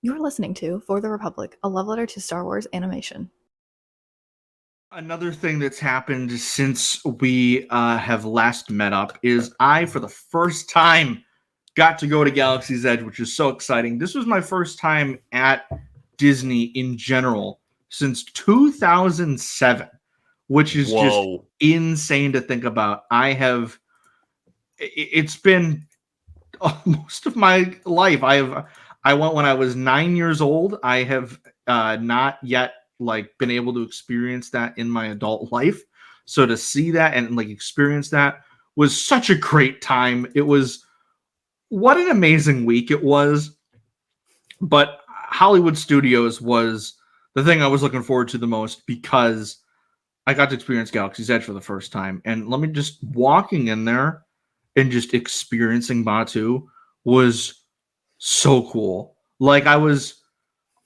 You're listening to For the Republic, a love letter to Star Wars animation. Another thing that's happened since we have last met up is I, for the first time, got to go to Galaxy's Edge, which is so exciting. This was my first time at Disney in general since 2007, which is just insane to think about. It's been most of my life. I went when I was 9 years old. I have not yet been able to experience that in my adult life. So to see that and experience that was such a great time. It was what an amazing week it was. But Hollywood Studios was the thing I was looking forward to the most because I got to experience Galaxy's Edge for the first time. And let me just walking in there and just experiencing Batuu was so cool. I was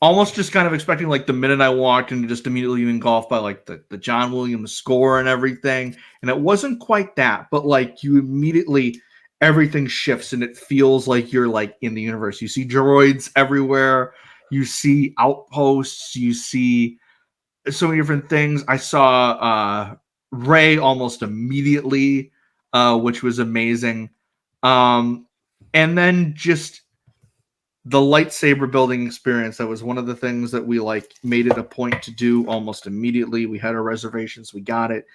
almost just kind of expecting the minute I walked in to just immediately be engulfed by the John Williams score and everything. And it wasn't quite that, but you immediately everything shifts and it feels like you're in the universe. You see droids everywhere, you see outposts, you see so many different things. I saw Rey almost immediately, which was amazing. And then just the lightsaber building experience. That was one of the things that we made it a point to do almost immediately. We had our reservations, we got it.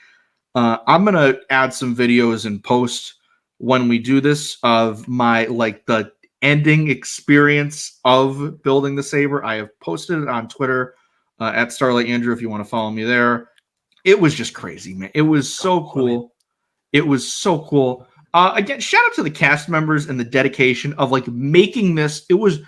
I'm gonna add some videos and post when we do this of my the ending experience of building the saber. I have posted it on Twitter at Starlight Andrew if you want to follow me there. It was just crazy, man. It was so cool. It was so cool. Again, shout out to the cast members and the dedication of making this. It was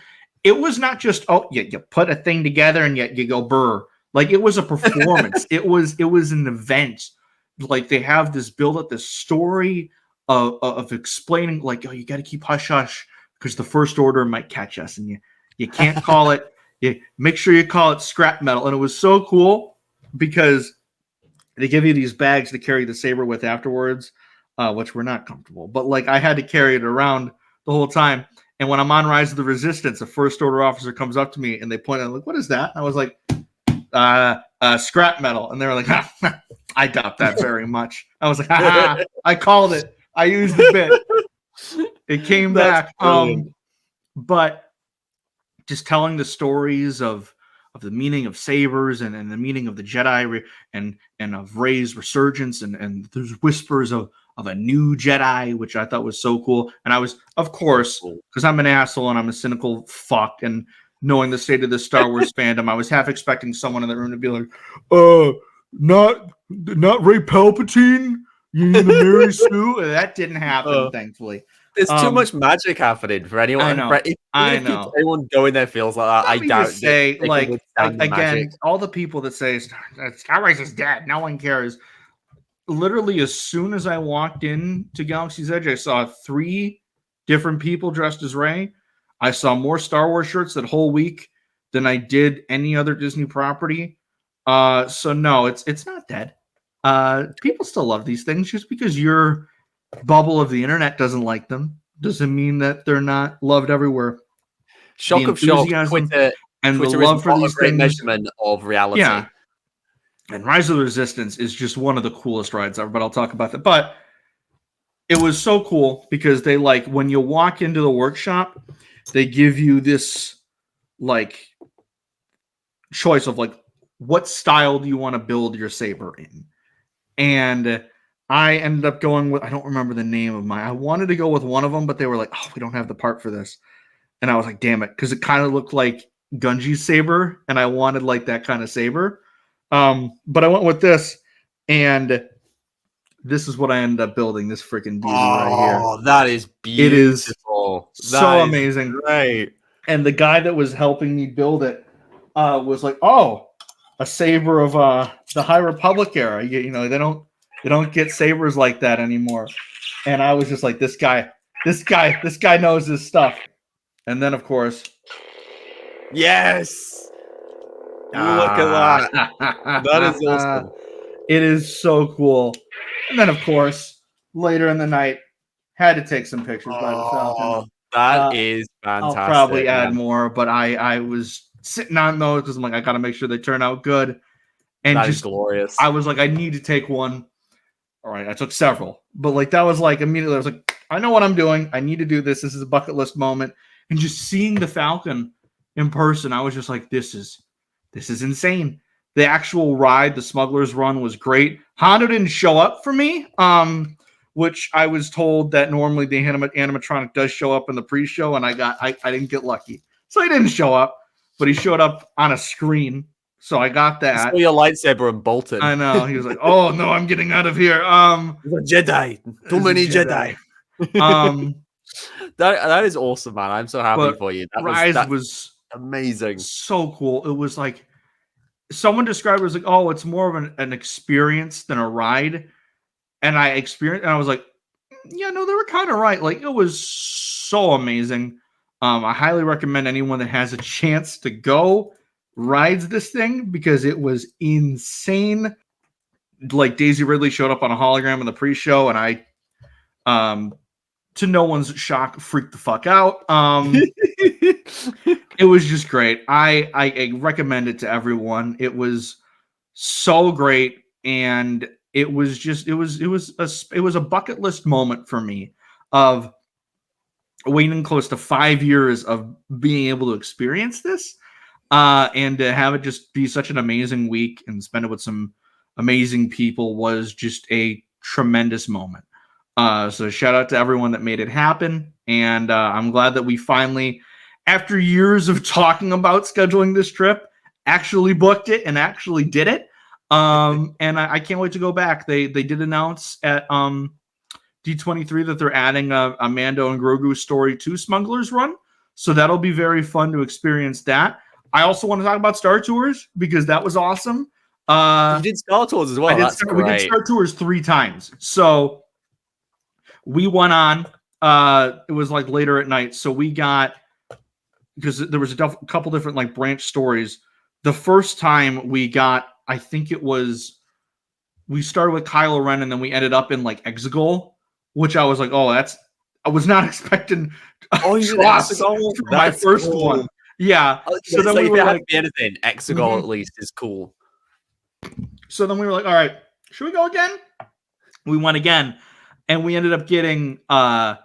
not just you put a thing together and you go burr. It was a performance. it was an event. They have this build up, this story of explaining you got to keep hush hush because the First Order might catch us and you can't call it. You make sure you call it scrap metal. And it was so cool because they give you these bags to carry the saber with afterwards, which were not comfortable. But I had to carry it around the whole time. And when I'm on Rise of the Resistance, a First Order officer comes up to me and they point out, what is that? And I was like, scrap metal. And they were like, I doubt that very much. I was like, I called it. I used the bit. It came back. But just telling the stories of the meaning of sabers and the meaning of the Jedi and of Rey's resurgence and there's whispers of a new Jedi, which I thought was so cool. And I was, of course, because I'm an asshole and I'm a cynical fuck, and knowing the state of the Star Wars fandom, I was half expecting someone in the room to be like, not Rey Palpatine, you need the Mary Sue. That didn't happen, thankfully. There's too much magic happening for anyone. I know. If anyone going there feels like that, I doubt say again, all the people that say Star Wars is dead, no one cares. Literally, as soon as I walked in to Galaxy's Edge, I saw 3 different people dressed as Rey. I saw more Star Wars shirts that whole week than I did any other Disney property. So no, it's not dead. People still love these things. Just because your bubble of the internet doesn't like them doesn't mean that they're not loved everywhere. Shock of shock, Twitter, and the love for these things, measurement of reality. Yeah. And Rise of the Resistance is just one of the coolest rides ever, but I'll talk about that. But it was so cool because they when you walk into the workshop, they give you this choice of what style do you want to build your saber in? And I ended up going with, I don't remember the name of I wanted to go with one of them, but they were like, oh, we don't have the part for this. And I was like, damn it. Because it kind of looked like Gunji's saber. And I wanted that kind of saber. But I went with this. And this is what I ended up building. This freaking beauty right here. Oh, that is beautiful. It is so amazing. Right. And the guy that was helping me build it was like, oh, a saber of the High Republic era. They don't get sabers like that anymore. And I was just like, this guy knows his stuff. And then, of course, yes, look at that. That is awesome. It is so cool. And then, of course, later in the night, had to take some pictures by the Falcon. That is I'll fantastic. probably add man. more, but I was sitting on those because I'm like, I got to make sure they turn out good. And That is just, glorious. I was like, I need to take one. All right, I took several, but like that was like immediately I was like, I know what I'm doing. I need to do this. This is a bucket list moment. And just seeing the Falcon in person, I was just like, this is insane. The actual ride, the Smuggler's Run, was great. Honda didn't show up for me, which I was told that normally the animatronic does show up in the pre-show, and I didn't get lucky, so he didn't show up, but he showed up on a screen, so I got I that. saw your lightsaber and bolted. I know. He was like, "Oh no, I'm getting out of here." He's a Jedi. Too many Jedi. That is awesome, man. I'm so happy but for you. Rise was amazing. so cool. It was like someone described it as like, "Oh, it's more of an experience than a ride," and I experienced, and I was like, "Yeah, no, they were kind of right." Like it was so amazing. I highly recommend anyone that has a chance to go rides this thing because it was insane. Like Daisy Ridley showed up on a hologram in the pre-show, and I, to no one's shock, freaked the fuck out. It was just great. I recommend it to everyone. It was so great, and it was a bucket list moment for me of waiting close to 5 years of being able to experience this, and to have it just be such an amazing week and spend it with some amazing people was just a tremendous moment. So shout out to everyone that made it happen. And I'm glad that we finally, after years of talking about scheduling this trip, actually booked it and actually did it. And I can't wait to go back. They did announce at D23 that they're adding a Mando and Grogu story to Smuggler's Run. So that'll be very fun to experience that. I also want to talk about Star Tours because that was awesome. You did Star Tours as well. We did Star Tours 3 times. So we went on. It was like later at night. So we got, because there was a couple different like branch stories. The first time we got, I think it was, we started with Kylo Ren and then we ended up in like Exegol, which I was like, oh, I was not expecting. Oh, you did Exegol? For my first one. Yeah. So then we were like, anything, Exegol at least is cool. So then we were like, all right, should we go again? We went again, and we ended up getting the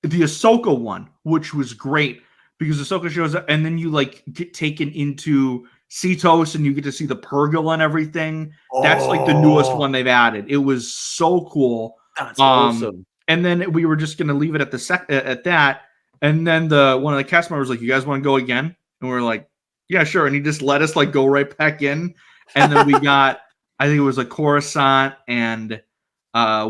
Ahsoka one, which was great because Ahsoka shows up, and then you like get taken into Cetos, and you get to see the Purrgil and everything. That's like the newest one they've added. It was so cool. That's awesome. And then we were just gonna leave it at at that, and then one of the cast members was like, "You guys want to go again?" And we were like, "Yeah, sure." And he just let us like go right back in. And then we got, I think it was like Coruscant, and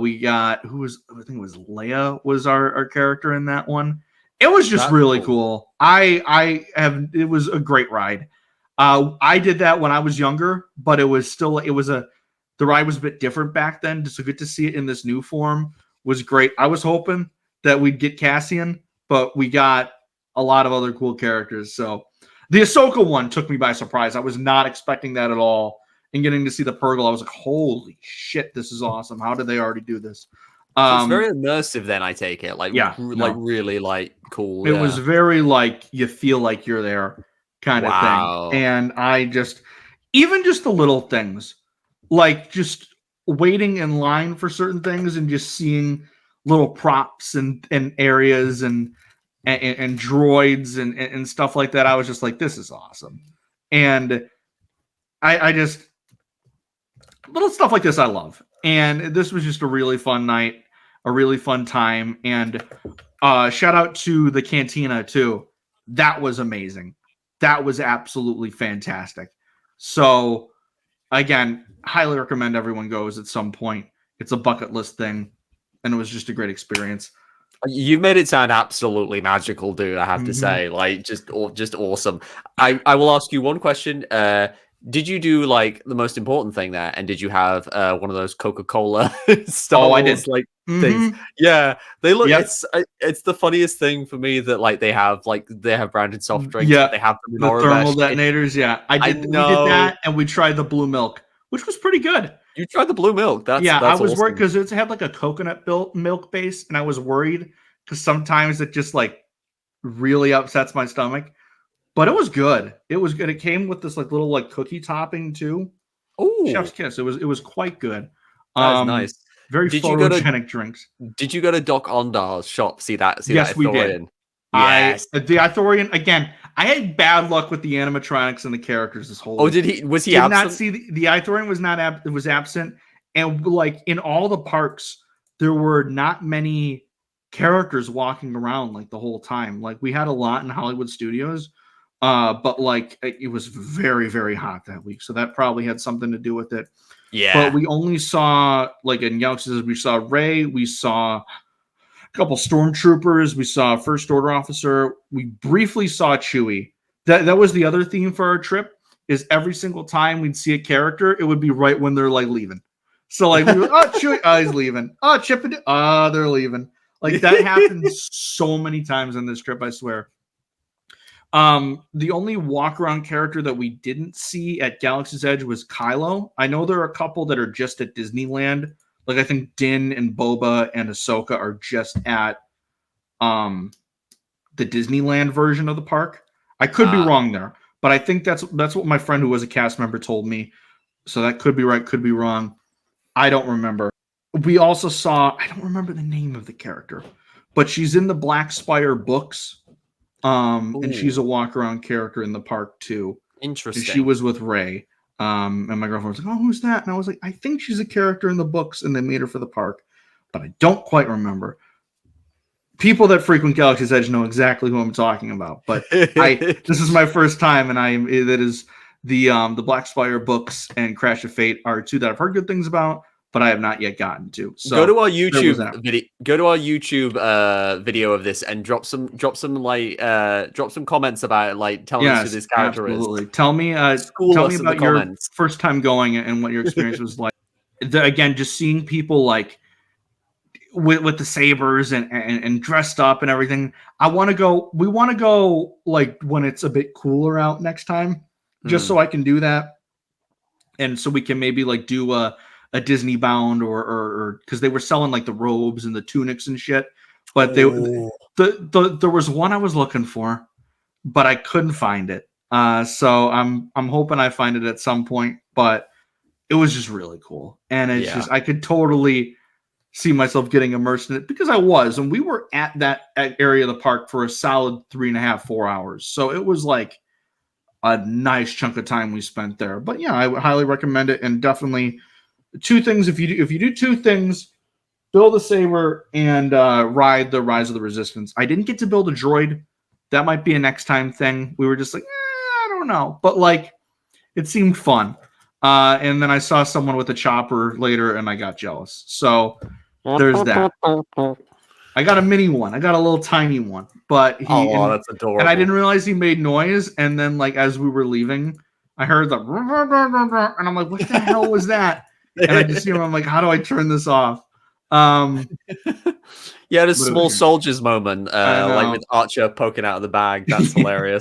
we got I think it was Leia was our character in that one. It was just really cool. It was a great ride. I did that when I was younger, but the ride was a bit different back then. So good to see it in this new form was great. I was hoping that we'd get Cassian, but we got a lot of other cool characters. So the Ahsoka one took me by surprise. I was not expecting that at all. And getting to see the Purrgil, I was like, holy shit, this is awesome. How did they already do this? So it's very immersive then, I take it. Like, really like cool. It was very like, you feel like you're there kind of thing. And even just the little things, like just waiting in line for certain things and just seeing little props and areas and droids and stuff like that. I was just like, this is awesome. And I just, little stuff like this I love. And this was just a really fun night, a really fun time. And shout out to the Cantina too. That was amazing. That was absolutely fantastic. So again, highly recommend everyone goes at some point. It's a bucket list thing. And it was just a great experience. You made it sound absolutely magical, dude. I have to say, like, just awesome. I will ask you one question. Did you do like the most important thing there? And did you have one of those Coca-Cola Star Wars, I did. like things? Yeah, they look. Yep. It's the funniest thing for me that like they have branded soft drinks. Yeah, they have the thermal detonators. We did that, and we tried the blue milk, which was pretty good. You tried the blue milk. That's I was awesome. worried because it had like a coconut milk base, and I was worried because sometimes it just like really upsets my stomach. But it was good. It was good. It came with this like little like cookie topping too. Oh, Chef's kiss. It was quite good. that's nice. Very Did you go to- photogenic drinks. Did you go to Doc Ondar's shop? See that? Yes, we did. Ithorian? Yes. The Ithorian again. I had bad luck with the animatronics and the characters this whole. Oh, did he? Was he did absent? not see the Ithorian was not was absent, and like in all the parks, there were not many characters walking around like the whole time. Like we had a lot in Hollywood Studios, but like it was very very hot that week, so that probably had something to do with it. Yeah. But we only saw like in Galaxy's, we saw Rey, we saw a couple stormtroopers, we saw a First Order officer, we briefly saw Chewie. That was the other theme for our trip. Is every single time we'd see a character, it would be right when they're like leaving. So like, we were, oh Chewie, oh he's leaving. Oh Chip, oh they're leaving. Like that happens so many times on this trip, I swear. The only walk around character that we didn't see at Galaxy's Edge was Kylo. I know there are a couple that are just at Disneyland. Like I think Din and Boba and Ahsoka are just at the Disneyland version of the park. I could be wrong there, but I think that's what my friend who was a cast member told me. So that could be right, could be wrong. I don't remember. We also saw, I don't remember the name of the character, but she's in the Black Spire books. And she's a walk around character in the park too. Interesting. And she was with Rey. And my girlfriend was like, "Oh, who's that?" And I was like, "I think she's a character in the books, and they made her for the park, but I don't quite remember." People that frequent Galaxy's Edge know exactly who I'm talking about, but this is my first time, and that is the Black Spire books and Crash of Fate are two that I've heard good things about, but I have not yet gotten to. So go to our YouTube video. Go to our YouTube video of this and drop some comments about it, like telling us who this character absolutely. is. Tell me Tell me about your first time going and what your experience was like. Again, just seeing people like with the sabers and dressed up and everything. We want to go like when it's a bit cooler out next time, just so I can do that, and so we can maybe like do a Disney bound or because they were selling like the robes and the tunics and shit, but there was one I was looking for, but I couldn't find it. So I'm hoping I find it at some point, but it was just really cool, and it's just I could totally see myself getting immersed in it because I was, and we were at that area of the park for a solid 3.5, 4 hours. So it was like a nice chunk of time we spent there. But yeah, I would highly recommend it, and definitely two things. If you do two things, build a saber and ride the Rise of the Resistance. I didn't get to build a droid. That might be a next time thing. We were just like, I don't know, but like it seemed fun. And then I saw someone with a chopper later, and I got jealous. So there's that. I got a mini one. I got a little tiny one, but that's adorable. And I didn't realize he made noise. And then, like as we were leaving, I heard the and I'm like, "What the hell was that?" And I just hear him. I'm like, "How do I turn this off?" Yeah, a small soldiers moment, like with Archer poking out of the bag. That's hilarious.